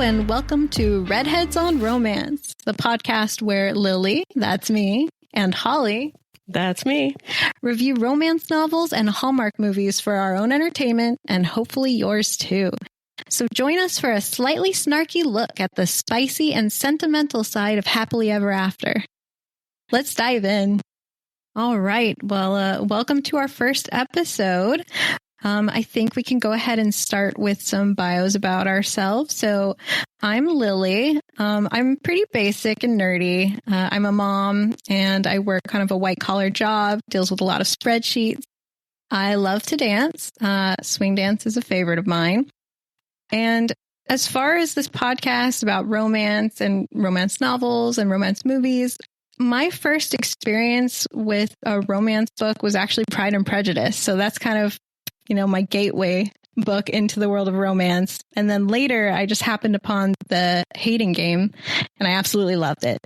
and welcome to Redheads on Romance, the podcast where Lily, that's me, and Holly, that's me, review romance novels and Hallmark movies for our own entertainment and hopefully yours too. So join us for a slightly snarky look at the spicy and sentimental side of Happily Ever After. Let's dive in. All right. Well, welcome to our first episode. I think we can go ahead and start with some bios about ourselves. So I'm Lily. I'm pretty basic and nerdy. I'm a mom and I work kind of a white collar job, deals with a lot of spreadsheets. I love to dance. Swing dance is a favorite of mine. And as far as this podcast about romance and romance novels and romance movies, my first experience with a romance book was actually Pride and Prejudice. So that's kind of, my gateway book into the world of romance. And then later, I just happened upon the Hating Game, and I absolutely loved it.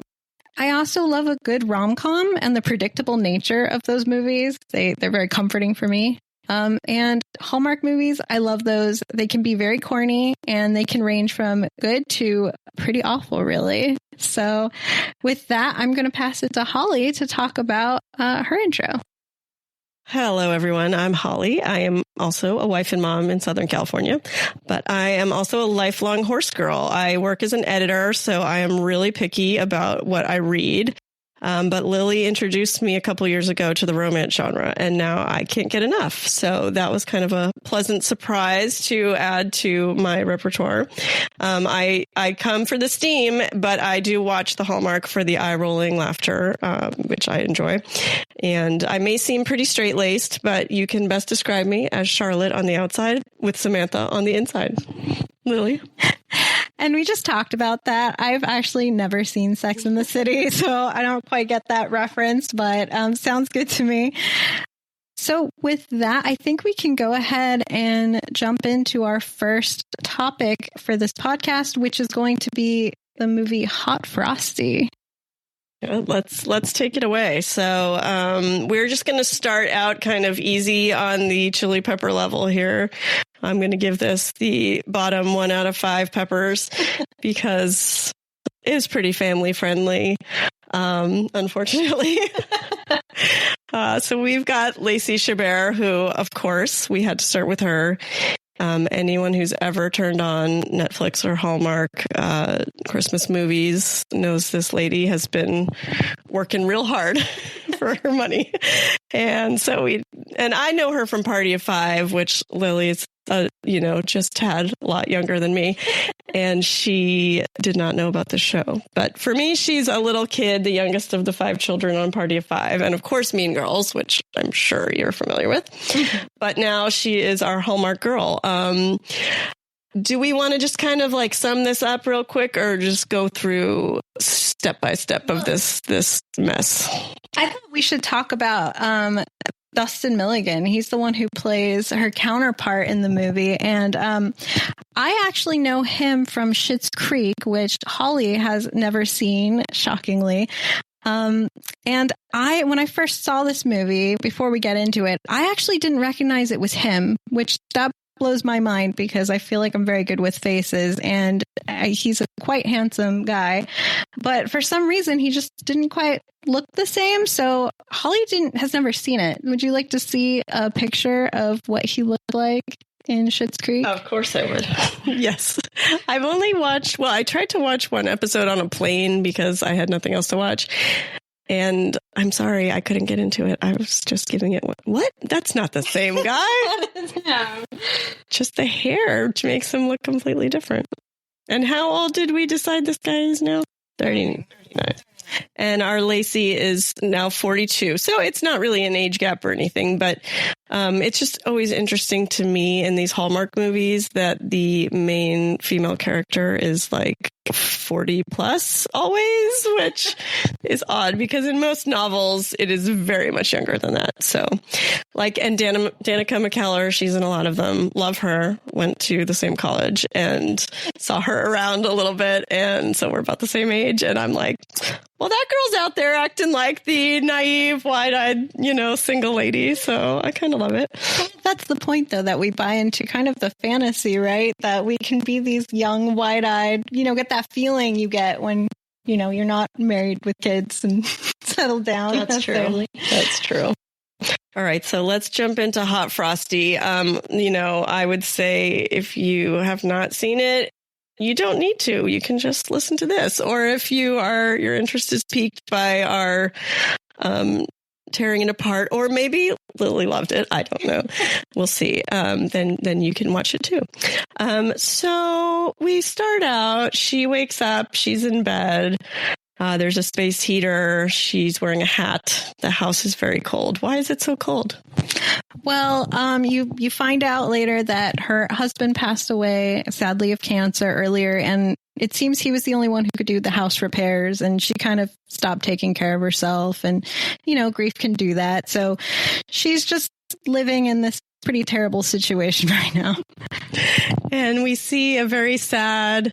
I also love a good rom-com and the predictable nature of those movies. They're very comforting for me. And Hallmark movies, I love those. They can be very corny, and they can range from good to pretty awful, really. So with that, I'm going to pass it to Holly to talk about her intro. Hello, everyone. I'm Holly. I am also a wife and mom in Southern California, but I am also a lifelong horse girl. I work as an editor, so I am really picky about what I read. But Lily introduced me a couple years ago to the romance genre, and now I can't get enough. So that was kind of a pleasant surprise to add to my repertoire. I come for the steam, but I do watch the Hallmark for the eye-rolling laughter, which I enjoy. And I may seem pretty straight-laced, but you can best describe me as Charlotte on the outside with Samantha on the inside. Lily? And we just talked about that. I've actually never seen Sex and the City, so I don't quite get that reference, but sounds good to me. So with that, I think we can go ahead and jump into our first topic for this podcast, which is going to be the movie Hot Frosty. Yeah, let's take it away. So we're just going to start out kind of easy on the chili pepper level here. I'm going to give this the bottom 1 out of 5 peppers because it is pretty family friendly, unfortunately. So we've got Lacey Chabert, who, of course, we had to start with her. Anyone who's ever turned on Netflix or Hallmark Christmas movies knows this lady has been working real hard for her money. And I know her from Party of Five, which Lily is, just had a lot younger than me. And she did not know about the show. But for me, she's a little kid, the youngest of the 5 children on Party of Five. And of course, Mean Girls, which I'm sure you're familiar with. But now she is our Hallmark girl. Do we want to just kind of sum this up real quick or just go through step by step of this mess? I thought we should talk about Dustin Milligan. He's the one who plays her counterpart in the movie. And I actually know him from Schitt's Creek, which Holly has never seen, shockingly. And when I first saw this movie, before we get into it, I actually didn't recognize it was him, which that blows my mind because I feel like I'm very good with faces and he's a quite handsome guy, but for some reason he just didn't quite look the same. So Holly has never seen it. Would you like to see a picture of what he looked like in Schitt's Creek? Of course I would. Yes. I've only watched, I tried to watch one episode on a plane because I had nothing else to watch. And I'm sorry, I couldn't get into it. I was just giving it, what? That's not the same guy. Just the hair makes him look completely different. And how old did we decide this guy is now? 39. And our Lacey is now 42. So it's not really an age gap or anything, but it's just always interesting to me in these Hallmark movies that the main female character is 40 plus always, which is odd because in most novels it is very much younger than that. So and Danica McKellar, she's in a lot of them. Love her. Went to the same college and saw her around a little bit. And so we're about the same age. And I'm like, well, that girl's out there acting like the naive, wide-eyed, single lady. So I kind of love it. That's the point, though, that we buy into kind of the fantasy, right? That we can be these young, wide-eyed, get that feeling you get when, you're not married with kids and settled down. That's true. That's true. All right, so let's jump into Hot Frosty. I would say if you have not seen it, you don't need to. You can just listen to this. Or if your interest is piqued by our tearing it apart, or maybe Lily loved it, I don't know. We'll see. Then you can watch it too. So we start out, she wakes up, she's in bed. There's a space heater. She's wearing a hat. The house is very cold. Why is it so cold? Well, you find out later that her husband passed away, sadly, of cancer earlier, and it seems he was the only one who could do the house repairs, and she kind of stopped taking care of herself, and, grief can do that. So she's just living in this pretty terrible situation right now. And we see a very sad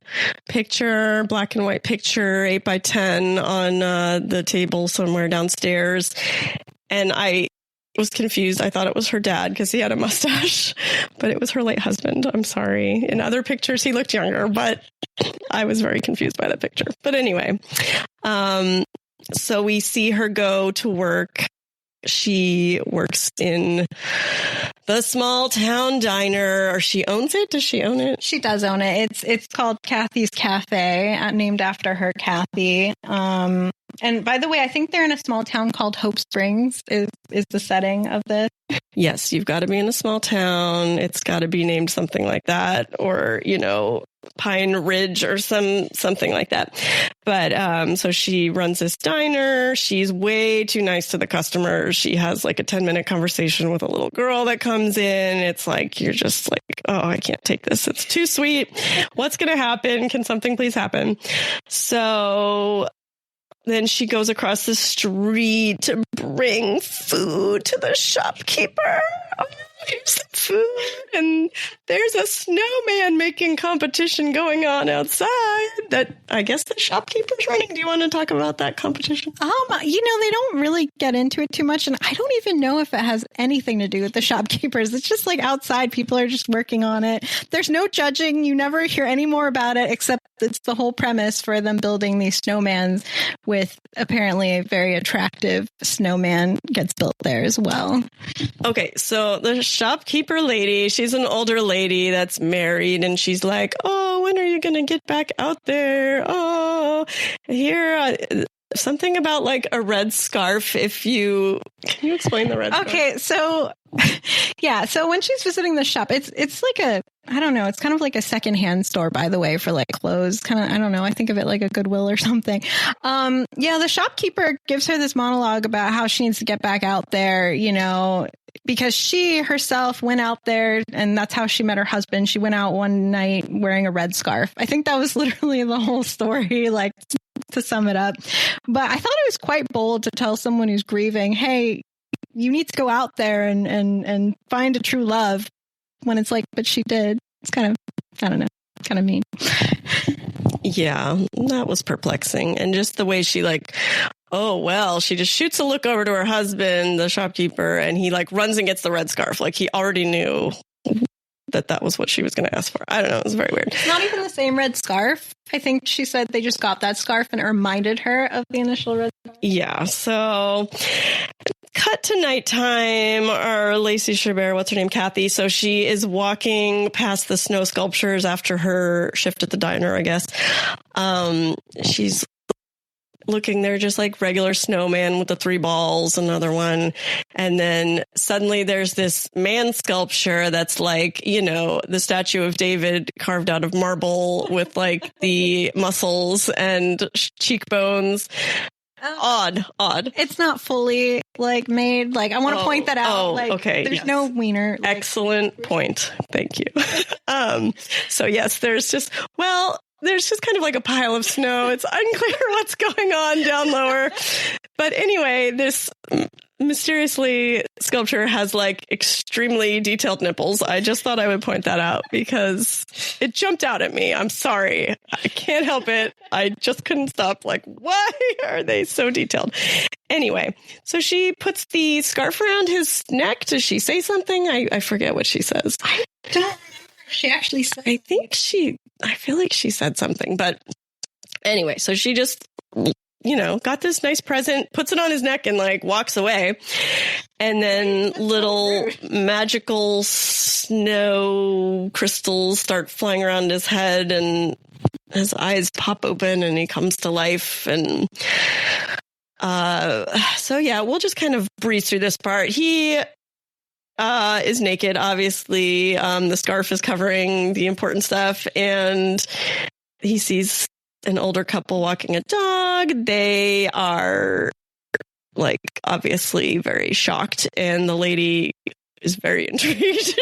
picture, black and white picture, 8x10 on the table somewhere downstairs. And I was confused. I thought it was her dad because he had a mustache, but it was her late husband. I'm sorry. In other pictures, he looked younger, but I was very confused by the picture. But anyway, so we see her go to work. She works in the small town diner, or she owns it. Does she own it? She does own it. It's called Kathy's Cafe, named after her, Kathy. And by the way, I think they're in a small town called Hope Springs is the setting of this. Yes, you've got to be in a small town. It's got to be named something like that, or, Pine Ridge or something like that. But so she runs this diner. She's way too nice to the customers. She has like a 10-minute conversation with a little girl that comes in. It's like, you're just like, oh, I can't take this. It's too sweet. What's going to happen? Can something please happen? So then she goes across the street to bring food to the shopkeeper. Oh, here's the food. And there's a snowman making competition going on outside that I guess the shopkeeper's running. Do you want to talk about that competition? They don't really get into it too much. And I don't even know if it has anything to do with the shopkeepers. It's just like outside. People are just working on it. There's no judging. You never hear any more about it, except it's the whole premise for them building these snowmans with apparently a very attractive snowman gets built there as well. Okay, so the shopkeeper lady, she's an older lady that's married, and she's like, oh, when are you going to get back out there? Oh, here, something about like a red scarf. Can you explain the red scarf? Okay, so yeah, so when she's visiting the shop, it's like I don't know, it's kind of like a secondhand store, by the way, for like clothes. Kind of, I don't know, I think of it like a Goodwill or something. The shopkeeper gives her this monologue about how she needs to get back out there, because she herself went out there, and that's how she met her husband. She went out one night wearing a red scarf. I think that was literally the whole story, like, to sum it up. But I thought it was quite bold to tell someone who's grieving, hey, you need to go out there and find a true love, when it's like, but she did. It's kind of, I don't know, kind of mean. Yeah, that was perplexing. And just the way she she just shoots a look over to her husband, the shopkeeper, and he like runs and gets the red scarf. Like he already knew that was what she was going to ask for. I don't know. It was very weird. Not even the same red scarf. I think she said they just got that scarf and it reminded her of the initial red scarf. Yeah. So cut to nighttime. Our Lacey Chabert, what's her name? Kathy. So she is walking past the snow sculptures after her shift at the diner, I guess. She's looking, they're just like regular snowman with the 3 balls, another one. And then suddenly there's this man sculpture that's like, the statue of David carved out of marble with like the muscles and cheekbones. Odd. It's not fully like made. Like I want to point that out. Okay. There's no wiener. Excellent point. Thank you. So yes, there's just, there's just kind of like a pile of snow. It's unclear what's going on down lower. But anyway, this mysteriously sculpture has like extremely detailed nipples. I just thought I would point that out because it jumped out at me. I'm sorry. I can't help it. I just couldn't stop. Like, why are they so detailed? Anyway, so she puts the scarf around his neck. Does she say something? I forget what she says. I don't remember if she actually said. I feel like she said something, but anyway, so she just, got this nice present, puts it on his neck and like walks away. And then little magical snow crystals start flying around his head and his eyes pop open and he comes to life. And so, yeah, we'll just kind of breeze through this part. He is naked, obviously. The scarf is covering the important stuff. And he sees an older couple walking a dog. They are like obviously very shocked, and the lady is very intrigued.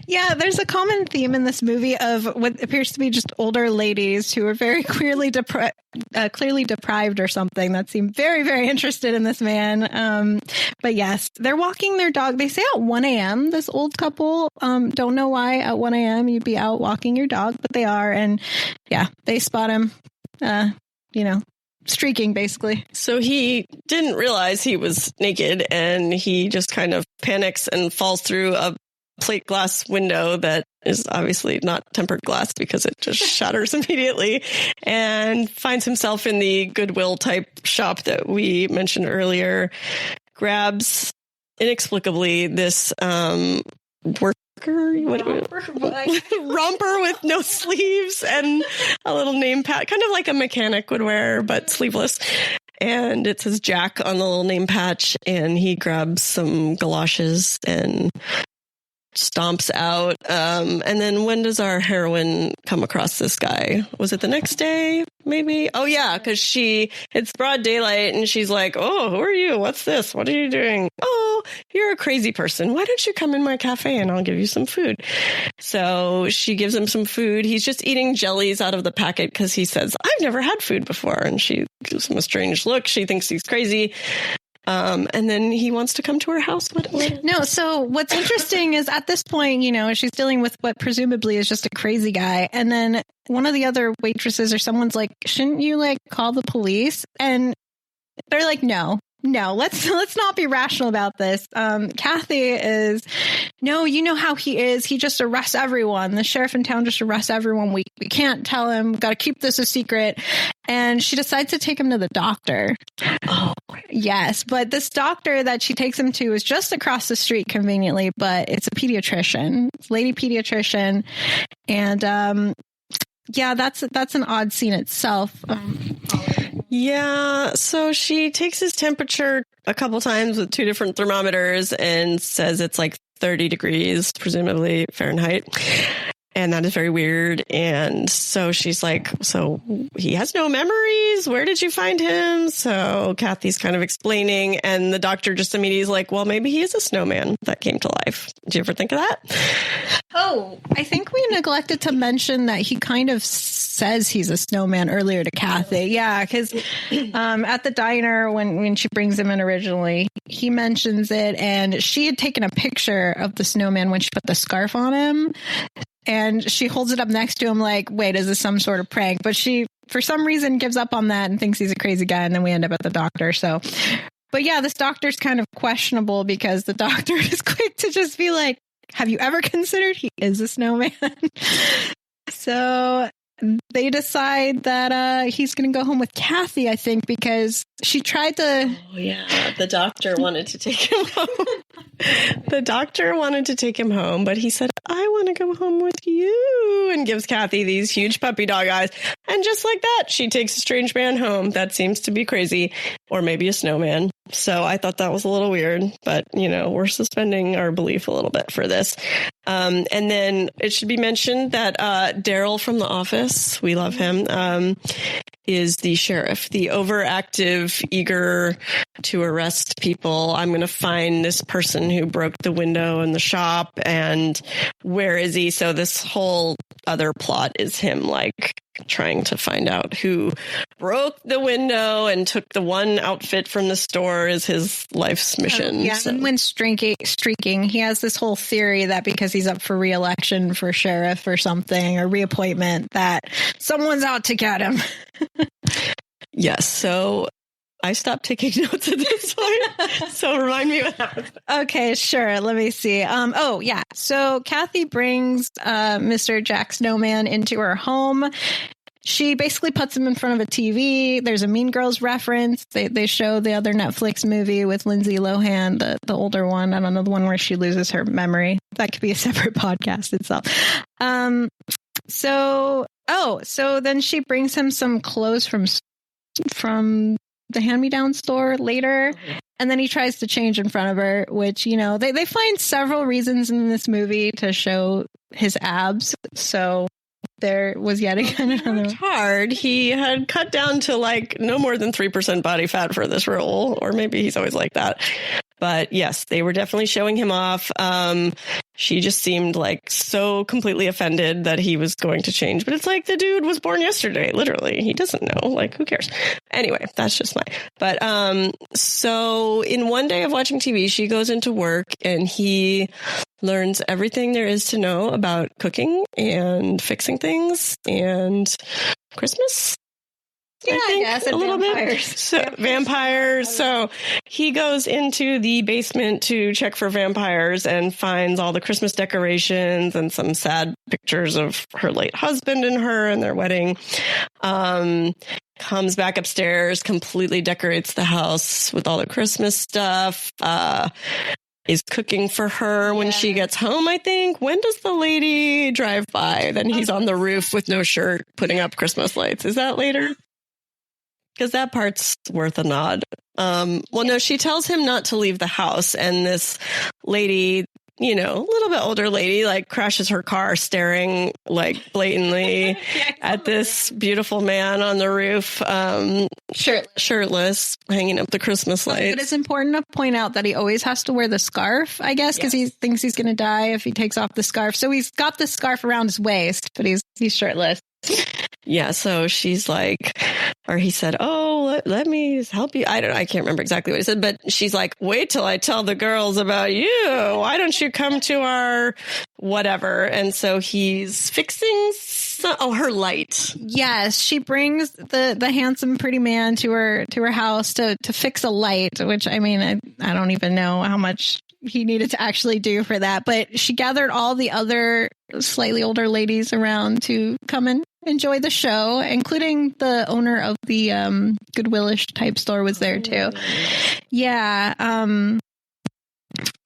Yeah, there's a common theme in this movie of what appears to be just older ladies who are very clearly deprived or something that seem very, very interested in this man. But yes, they're walking their dog. They say at 1 a.m., this old couple. Don't know why at 1 a.m. you'd be out walking your dog, but they are. And yeah, they spot him, streaking basically. So he didn't realize he was naked, and he just kind of panics and falls through a plate glass window that is obviously not tempered glass because it just shatters immediately, and finds himself in the Goodwill type shop that we mentioned earlier. Grabs inexplicably this romper with no sleeves and a little name pad, kind of like a mechanic would wear, but sleeveless. And it says Jack on the little name patch. And he grabs some galoshes and stomps out. And then when does our heroine come across this guy? Was it the next day? Maybe. Oh, yeah, because it's broad daylight and she's like, oh, who are you? What's this? What are you doing? Oh, you're a crazy person. Why don't you come in my cafe and I'll give you some food? So she gives him some food. He's just eating jellies out of the packet because he says, I've never had food before. And she gives him a strange look. She thinks he's crazy. And then he wants to come to her house. No, so what's interesting is at this point, she's dealing with what presumably is just a crazy guy. And then one of the other waitresses or someone's like, shouldn't you call the police? And they're like, no, let's not be rational about this. Kathy is, no, you know how he is. He just arrests everyone. The sheriff in town just arrests everyone. We can't tell him. Got to keep this a secret. And she decides to take him to the doctor. Oh, yes. But this doctor that she takes him to is just across the street conveniently, but it's a pediatrician, lady pediatrician. And, yeah, that's an odd scene itself. Yeah, so she takes his temperature a couple times with 2 different thermometers and says it's like 30 degrees, presumably Fahrenheit. And that is very weird. And so she's like, so he has no memories. Where did you find him? So Kathy's kind of explaining. And the doctor just immediately is like, well, maybe he is a snowman that came to life. Did you ever think of that? Oh, I think we neglected to mention that he kind of says he's a snowman earlier to Kathy. Yeah, because at the diner when she brings him in originally, he mentions it. And she had taken a picture of the snowman when she put the scarf on him. And she holds it up next to him like, wait, is this some sort of prank? But she, for some reason, gives up on that and thinks he's a crazy guy. And then we end up at the doctor. So, but yeah, this doctor's kind of questionable because the doctor is quick to just be like, have you ever considered he is a snowman? So they decide that he's going to go home with Kathy, I think, because she tried to... Oh, yeah. The doctor wanted to take him home. The doctor wanted to take him home, but he said, I want to go home with you, and gives Kathy these huge puppy dog eyes. And just like that, she takes a strange man home. That seems to be crazy, or maybe a snowman. So I thought that was a little weird, but, we're suspending our belief a little bit for this. And then it should be mentioned that Daryl from The Office, we love him, is the sheriff, the overactive, eager to arrest people. I'm going to find this person who broke the window in the shop, and where is he? So this whole other plot is him trying to find out who broke the window and took the one outfit from the store is his life's mission. And when streaking, he has this whole theory that because he's up for re-election for sheriff or something, or reappointment, that someone's out to get him. Yes. So I stopped taking notes at this point. So remind me what happened. Okay, sure. Let me see. So Kathy brings Mr. Jack Snowman into her home. She basically puts him in front of a TV. There's a Mean Girls reference. They show the other Netflix movie with Lindsay Lohan, the older one. I don't know, the one where she loses her memory. That could be a separate podcast itself. So then she brings him some clothes from the hand-me-down store later. And then he tries to change in front of her, which, they find several reasons in this movie to show his abs. So there was yet again another hard. He had cut down to no more than 3% body fat for this role, or maybe he's always like that. But yes, they were definitely showing him off. She just seemed so completely offended that he was going to change. But it's the dude was born yesterday, literally. He doesn't know. Who cares? Anyway, that's just But so in one day of watching TV, she goes into work and he learns everything there is to know about cooking and fixing things and Christmas. I guess a little bit. So, vampires. So he goes into the basement to check for vampires and finds all the Christmas decorations and some sad pictures of her late husband and her and their wedding. Comes back upstairs, completely decorates the house with all the Christmas stuff. Is cooking for her when she gets home, I think. When does the lady drive by? Then he's on the roof with no shirt, putting up Christmas lights. Is that later? Because that part's worth a nod. No, she tells him not to leave the house. And this lady, a little bit older lady, crashes her car staring blatantly at this beautiful man on the roof, shirtless, hanging up the Christmas lights. But it's important to point out that he always has to wear the scarf, I guess, because he thinks he's going to die if he takes off the scarf. So he's got the scarf around his waist, but he's shirtless. Yeah, so she's or he said, let me help you. I can't remember exactly what he said, but she's wait till I tell the girls about you. Why don't you come to our whatever? And so he's fixing her light. Yes, she brings the handsome, pretty man to her house to fix a light, which, I don't even know how much he needed to actually do for that. But she gathered all the other slightly older ladies around to come and enjoy the show, including the owner of the Goodwillish type store was there too. Yeah.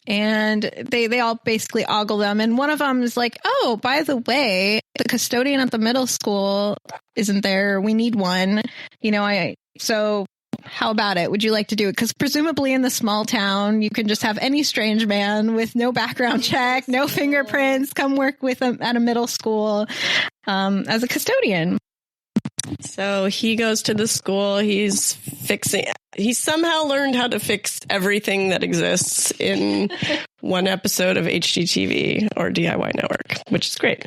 And they all basically ogle them. And one of them is oh, by the way, the custodian at the middle school isn't there. We need one. So how about it? Would you like to do it? Because presumably in the small town, you can just have any strange man with no background check, no fingerprints, come work with him at a middle school as a custodian. So he goes to the school. He somehow learned how to fix everything that exists in one episode of HGTV or DIY Network, which is great.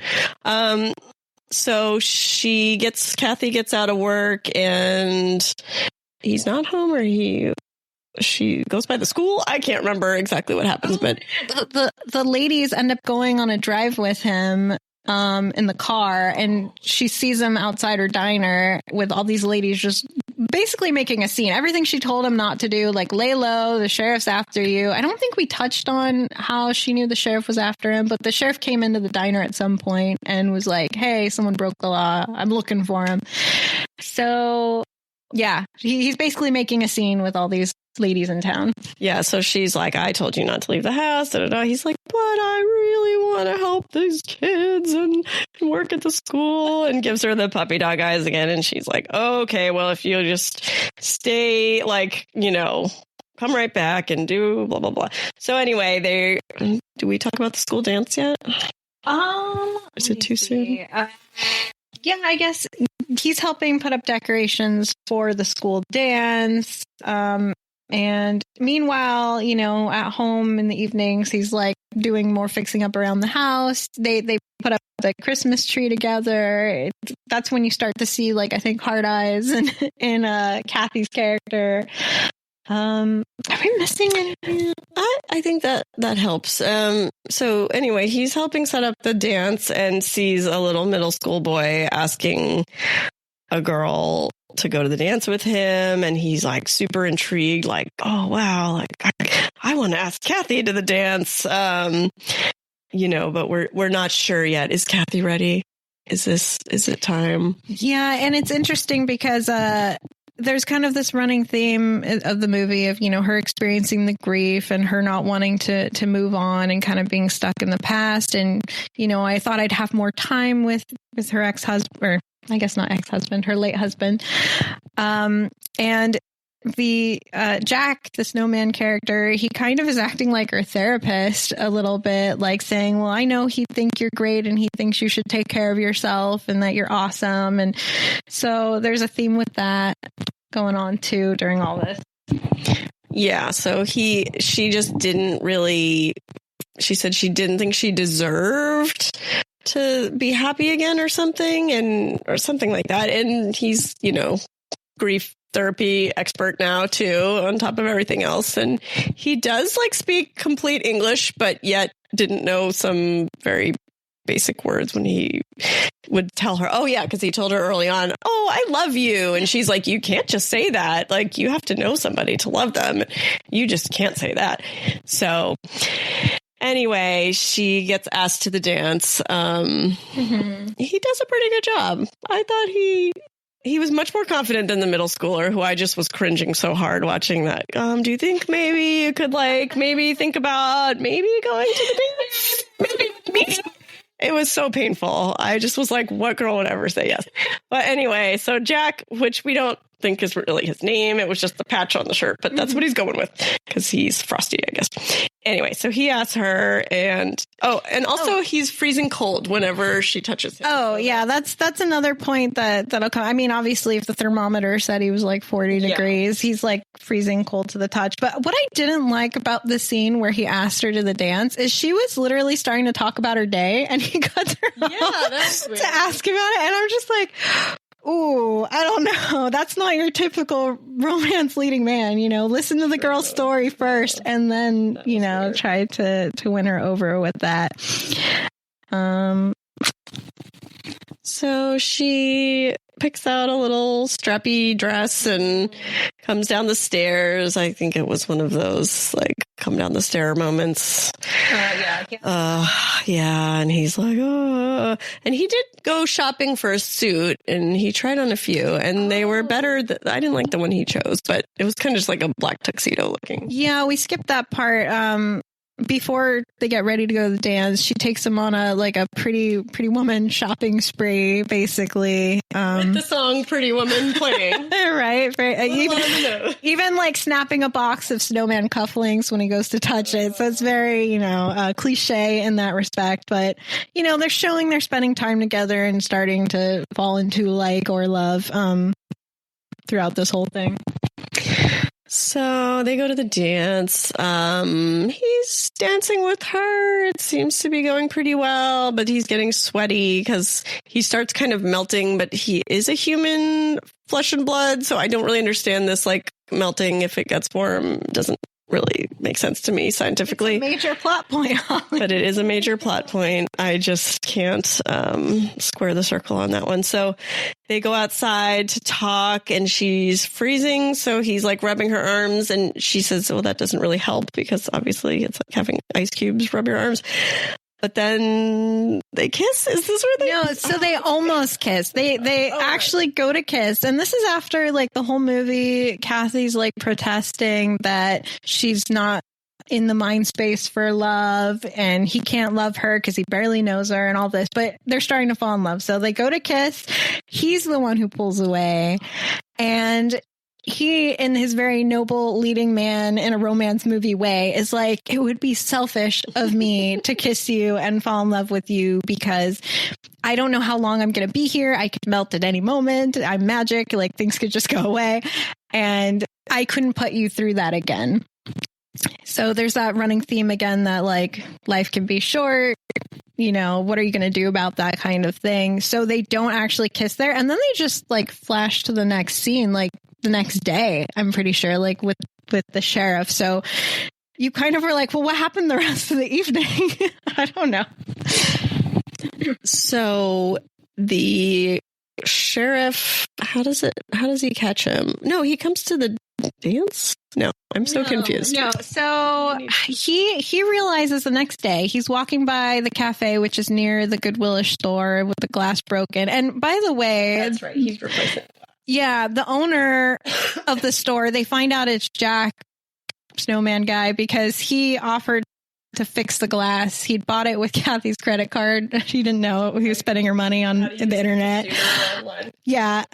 So Kathy gets out of work and he's not home, or she goes by the school. I can't remember exactly what happens, but the ladies end up going on a drive with him in the car, and she sees him outside her diner with all these ladies just basically making a scene. Everything she told him not to do, lay low, the sheriff's after you. I don't think we touched on how she knew the sheriff was after him, but the sheriff came into the diner at some point and was like, hey, someone broke the law. I'm looking for him. So yeah, he's basically making a scene with all these ladies in town. Yeah, so she's I told you not to leave the house. Da, da, da. He's but I really want to help these kids and work at the school, and gives her the puppy dog eyes again. And she's okay, well, if you just stay, come right back and do blah, blah, blah. So anyway, do we talk about the school dance yet? Is it too soon? Yeah, I guess he's helping put up decorations for the school dance. And meanwhile, at home in the evenings, he's doing more fixing up around the house. They put up the Christmas tree together. That's when you start to see, like, I think hard eyes in Kathy's character. Are we missing anything? I think that helps. So anyway, he's helping set up the dance and sees a little middle school boy asking a girl to go to the dance with him, and he's like super intrigued, like, oh wow, like I want to ask Kathy to the dance. But we're not sure yet. Is Kathy ready? Is it time? Yeah, and it's interesting because there's kind of this running theme of the movie of, her experiencing the grief and her not wanting to move on and kind of being stuck in the past. And, I thought I'd have more time with her ex-husband, or I guess not ex-husband, her late husband. And the Jack, the snowman character, he kind of is acting like her therapist a little bit, like saying, well, I know he thinks you're great and he thinks you should take care of yourself and that you're awesome. And so there's a theme with that going on too during all this. Yeah. So she just didn't really, she said she didn't think she deserved to be happy again or something like that. And he's, grief therapy expert now too, on top of everything else. And he does like speak complete English, but yet didn't know some very basic words when he would tell her, oh yeah, because he told her early on, oh, I love you. And she's like, you can't just say that. Like, you have to know somebody to love them. You just can't say that. So anyway, she gets asked to the dance. He does a pretty good job. I thought he was much more confident than the middle schooler, who I just was cringing so hard watching that. Do you think maybe you could maybe think about maybe going to the dance? Maybe. It was so painful. I just was like, what girl would ever say yes? But anyway, so Jack, which we don't think is really his name. It was just the patch on the shirt, but that's what he's going with because he's Frosty, I guess. Anyway, so he asks her, and also he's freezing cold whenever she touches him. Oh, yeah, that's another point that'll come. I mean, obviously, if the thermometer said he was like 40 degrees, he's like freezing cold to the touch. But what I didn't like about the scene where he asked her to the dance is she was literally starting to talk about her day, and he cuts her off to ask about it, and I'm just like, ooh, I don't know. That's not your typical romance leading man, listen to the girl's story first and then, try to win her over with that. So she picks out a little strappy dress and comes down the stairs. I think it was one of those like come down the stair moments. And he's like, oh, and he did go shopping for a suit and he tried on a few and they were better. I didn't like the one he chose, but it was kind of just like a black tuxedo looking. Yeah, we skipped that part. Before they get ready to go to the dance, she takes him on a pretty woman shopping spree, basically. With the song "Pretty Woman" playing, right? Even like snapping a box of snowman cufflinks when he goes to touch it. So it's very, cliche in that respect. But they're showing they're spending time together and starting to fall into like or love throughout this whole thing. So they go to the dance. He's dancing with her. It seems to be going pretty well, but he's getting sweaty because he starts kind of melting, but he is a human, flesh and blood. So I don't really understand this, like melting if it gets warm doesn't really make sense to me scientifically. It's a major plot point. But it is a major plot point. I just can't square the circle on that one. So they go outside to talk and she's freezing. So he's like rubbing her arms and she says, well, that doesn't really help because obviously it's like having ice cubes rub your arms. But then they kiss. Is this where they? No, so they almost kiss. They actually go to kiss. And this is after like the whole movie, Kathy's like protesting that she's not in the mind space for love and he can't love her because he barely knows her and all this. But they're starting to fall in love. So they go to kiss. He's the one who pulls away. And he, in his very noble leading man in a romance movie way, is like, it would be selfish of me to kiss you and fall in love with you because I don't know how long I'm going to be here. I could melt at any moment. I'm magic. Like things could just go away. And I couldn't put you through that again. So there's that running theme again that like life can be short. You know, what are you going to do about that kind of thing? So they don't actually kiss there. And then they just like flash to the next scene, like the next day, I'm pretty sure, like with the sheriff. So you kind of were like, well, what happened the rest of the evening? I don't know. So the sheriff, how does he catch him? No, he comes to the dance. No, I'm so confused. No, so he realizes the next day he's walking by the cafe, which is near the Goodwillish store with the glass broken. And by the way, that's right, he's replacing it. Yeah, the owner of the store, they find out it's Jack, Snowman Guy, because he offered to fix the glass. He'd bought it with Kathy's credit card. She didn't know he was spending her money on the internet. Yeah,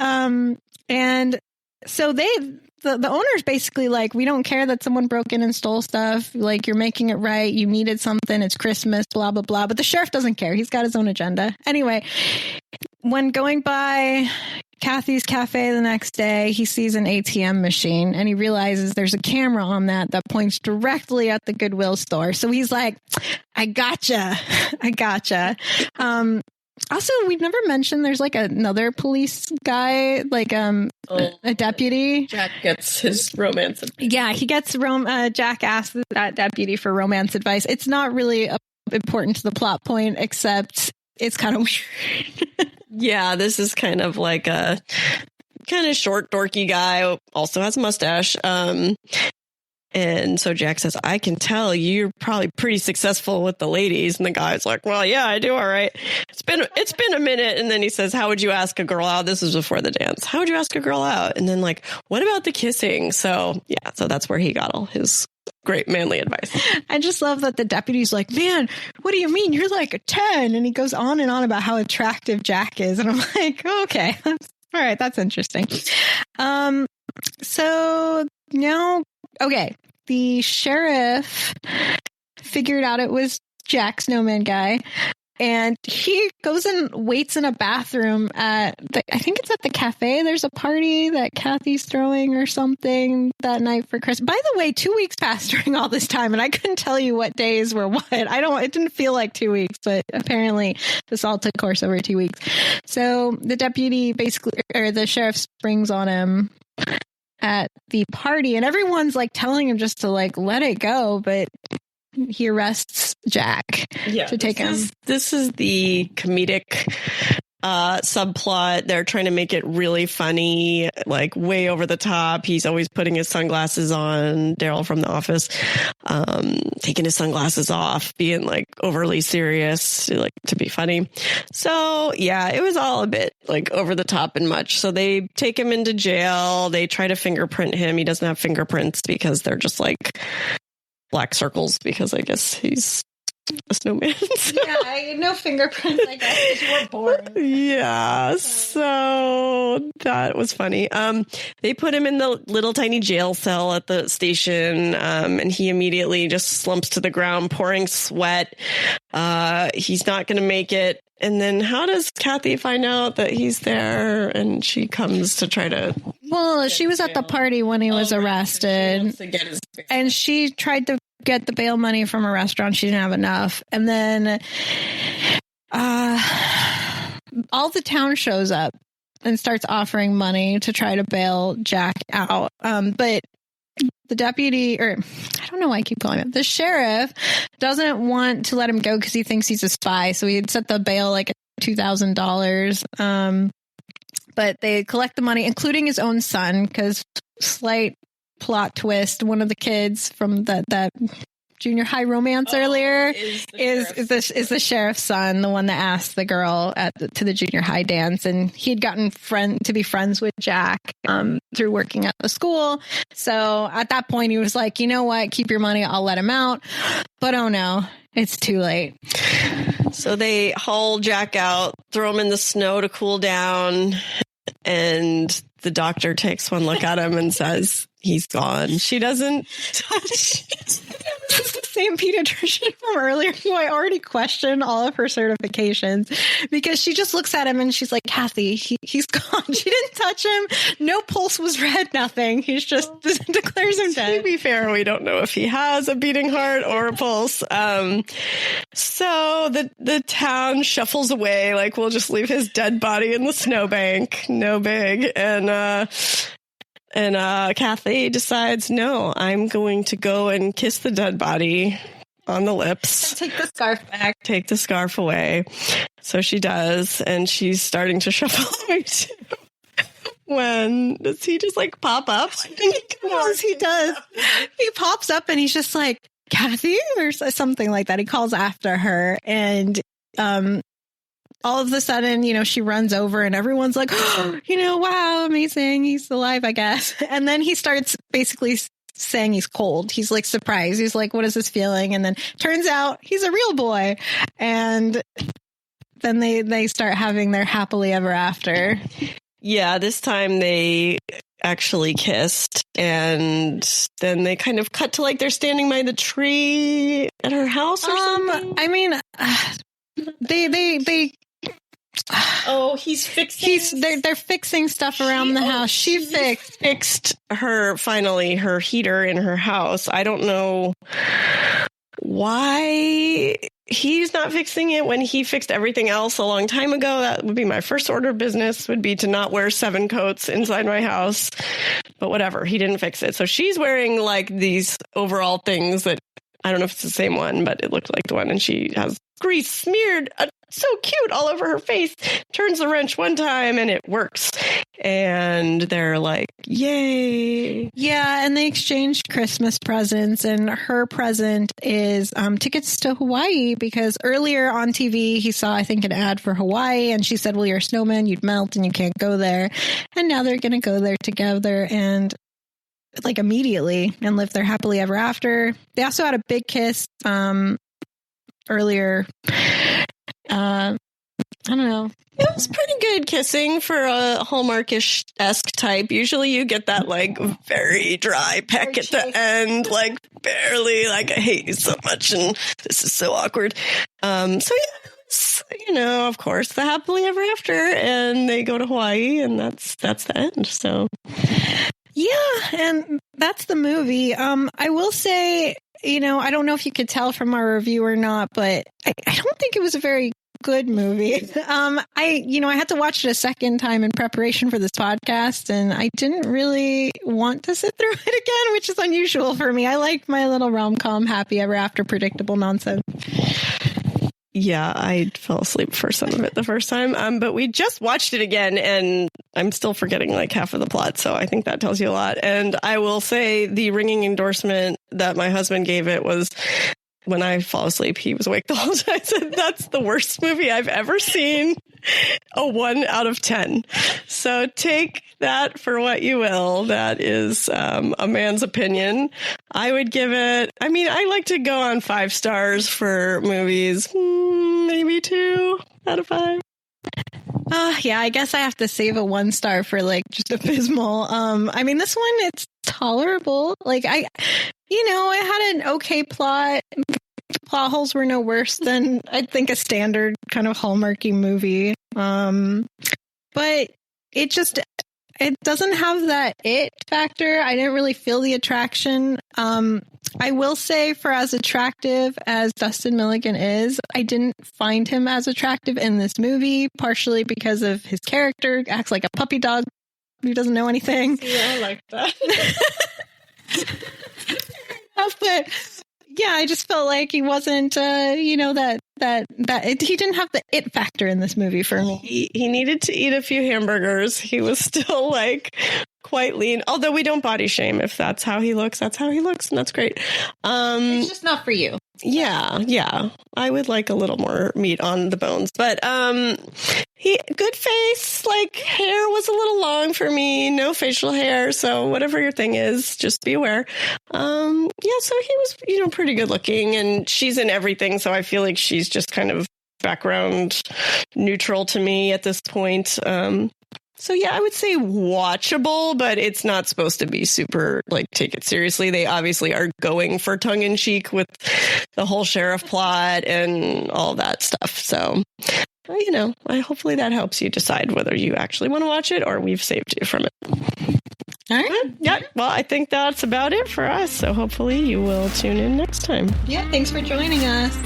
and so the owner's basically like, we don't care that someone broke in and stole stuff. Like, you're making it right. You needed something. It's Christmas, blah, blah, blah. But the sheriff doesn't care. He's got his own agenda. Anyway, when going by Kathy's cafe the next day, he sees an ATM machine and he realizes there's a camera on that points directly at the Goodwill store. So he's like, I gotcha. Also, we've never mentioned there's like another police guy, like a deputy. Jack gets his romance advice. Yeah, he gets Jack asks that deputy for romance advice. It's not really important to the plot point, except it's kind of weird. Yeah, this is kind of like a kind of short, dorky guy, also has a mustache. And so Jack says, I can tell you're probably pretty successful with the ladies. And the guy's like, well, yeah, I do. All right. It's been a minute. And then he says, how would you ask a girl out? This was before the dance. How would you ask a girl out? And then like, what about the kissing? So yeah, so that's where he got all his great manly advice. I just love that the deputy's like, man, what do you mean? You're like a 10. And he goes on and on about how attractive Jack is. And I'm like, oh, okay, all right. That's interesting. So now, okay, the sheriff figured out it was Jack, Snowman Guy, and he goes and waits in a bathroom I think it's at the cafe. There's a party that Kathy's throwing or something that night for Christmas. By the way, 2 weeks passed during all this time, and I couldn't tell you what days were what. It didn't feel like 2 weeks, but apparently this all took course over 2 weeks. So the deputy the sheriff springs on him at the party, and everyone's like telling him just to like let it go, but he arrests Jack to take him. This is the comedic subplot. They're trying to make it really funny, like way over the top. He's always putting his sunglasses on, Daryl from The Office, taking his sunglasses off, being like overly serious, like to be funny. So yeah, it was all a bit like over the top and much. So they take him into jail. They try to fingerprint him. He doesn't have fingerprints because they're just like black circles, because I guess he's a snowman. Yeah, no fingerprints, I guess, because you were born. Yeah, so that was funny. They put him in the little tiny jail cell at the station, and he immediately just slumps to the ground, pouring sweat. He's not going to make it. And then how does Kathy find out that he's there? And she comes to try to... Well, she was at the party when he was arrested. And she tried to get the bail money from a restaurant. She didn't have enough. And then all the town shows up and starts offering money to try to bail Jack out. But the deputy, or I don't know why I keep calling him, the sheriff doesn't want to let him go because he thinks he's a spy. So he had set the bail like at $2,000. But they collect the money, including his own son, because slight plot twist, one of the kids from that junior high romance earlier is the sheriff's son, the one that asked the girl to the junior high dance, and he had gotten to be friends with Jack through working at the school. So at that point he was like, you know what, keep your money, I'll let him out. But oh no, it's too late. So they haul Jack out, throw him in the snow to cool down, and the doctor takes one look at him and says, he's gone. She doesn't touch. same pediatrician from earlier who I already questioned all of her certifications because she just looks at him and she's like, Kathy, he's gone. She didn't touch him. No pulse was read, nothing. He's just declares him dead. To be fair, we don't know if he has a beating heart or a pulse. So the town shuffles away, like we'll just leave his dead body in the snowbank. No big. And Kathy decides, no, I'm going to go and kiss the dead body on the lips. Take the scarf back. Take the scarf away. So she does, and she's starting to shuffle away too. When does he just like pop up? He does. He pops up and he's just like, Kathy, or something like that. He calls after her, and all of a sudden, she runs over and everyone's like, oh, wow, amazing. He's alive, I guess. And then he starts basically saying he's cold. He's like surprised. He's like, what is this feeling? And then turns out he's a real boy. And then they start having their happily ever after. Yeah, this time they actually kissed, and then they kind of cut to like they're standing by the tree at her house or something. I mean, they oh, he's fixing. They're fixing stuff around the house. She fixed her heater in her house. I don't know why he's not fixing it when he fixed everything else a long time ago. That would be my first order of business, would be to not wear 7 coats inside my house. But whatever, he didn't fix it. So she's wearing like these overall things that I don't know if it's the same one, but it looked like the one. And she has grease smeared so cute all over her face. Turns the wrench one time and it works. And they're like, yay. Yeah, and they exchanged Christmas presents, and her present is tickets to Hawaii, because earlier on TV he saw, I think, an ad for Hawaii, and she said, well, you're a snowman, you'd melt and you can't go there. And now they're going to go there together and like immediately and live their happily ever after. They also had a big kiss earlier. I don't know. It was pretty good kissing for a Hallmarkish-esque type. Usually you get that like very dry peck at the end, like barely, like I hate you so much and this is so awkward. So yeah, of course, the happily ever after, and they go to Hawaii, and that's the end. So yeah, and that's the movie. I will say, I don't know if you could tell from our review or not, but I don't think it was a very good movie. I had to watch it a second time in preparation for this podcast, and I didn't really want to sit through it again, which is unusual for me. I like my little rom-com happy ever after predictable nonsense. Yeah, I fell asleep for some of it the first time, but we just watched it again, and I'm still forgetting like half of the plot, so I think that tells you a lot. And I will say the ringing endorsement that my husband gave it was, when I fall asleep, he was awake the whole time. I said, that's the worst movie I've ever seen. A 1 out of 10. So take that for what you will. That is a man's opinion. I would give it, I like to go on 5 stars for movies. Maybe 2 out of 5. Yeah, I guess I have to save a 1 star for like just abysmal. This one, it's tolerable. Like it had an okay plot. Plot holes were no worse than I think a standard kind of Hallmarky movie. But it doesn't have that it factor. I didn't really feel the attraction. I will say, for as attractive as Dustin Milligan is, I didn't find him as attractive in this movie, partially because of his character. Acts like a puppy dog who doesn't know anything. Yeah, I like that. But yeah, I just felt like he wasn't, he didn't have the it factor in this movie for me. He needed to eat a few hamburgers. He was still like quite lean, although we don't body shame. If that's how he looks, that's how he looks, and that's great. It's just not for you. Yeah. I would like a little more meat on the bones, but he good face, like hair was a little long for me, no facial hair, so whatever your thing is, just be aware. So he was, pretty good looking, and she's in everything, so I feel like she's just kind of background neutral to me at this point. So yeah, I would say watchable, but it's not supposed to be super, like, take it seriously. They obviously are going for tongue-in-cheek with the whole sheriff plot and all that stuff. So, you know, hopefully that helps you decide whether you actually want to watch it or we've saved you from it. All right. Yeah. Well, I think that's about it for us. So hopefully you will tune in next time. Yeah. Thanks for joining us.